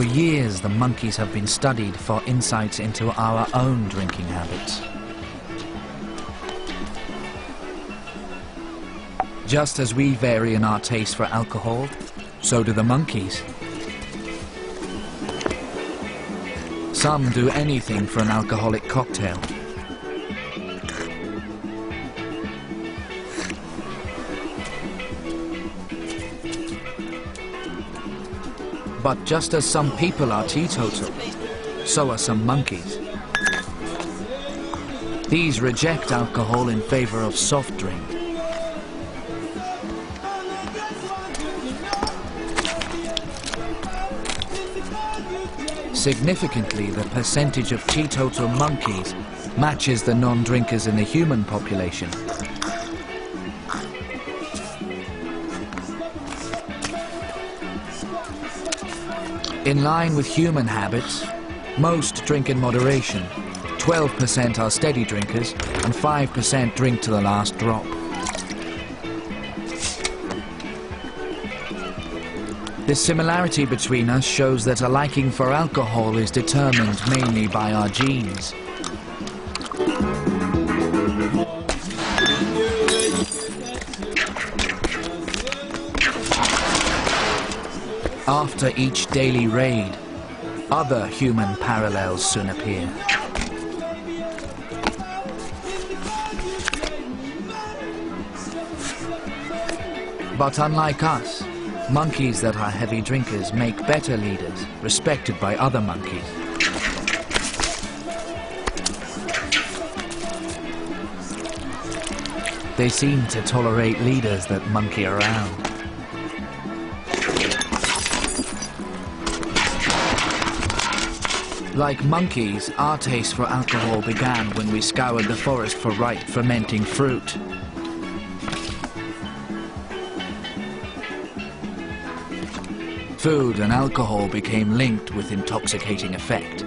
For years, the monkeys have been studied for insights into our own drinking habits. Just as we vary in our taste for alcohol, so do the monkeys. Some do anything for an alcoholic cocktail. But just as some people are teetotal, so are some monkeys. These reject alcohol in favor of soft drink. Significantly, the percentage of teetotal monkeys matches the non-drinkers in the human population. In line with human habits, most drink in moderation. 12% are steady drinkers and 5% drink to the last drop. This similarity between us shows that a liking for alcohol is determined mainly by our genes. After each daily raid, other human parallels soon appear. But unlike us, monkeys that are heavy drinkers make better leaders, respected by other monkeys. They seem to tolerate leaders that monkey around. Like monkeys, our taste for alcohol began when we scoured the forest for ripe fermenting fruit. Food and alcohol became linked with intoxicating effect.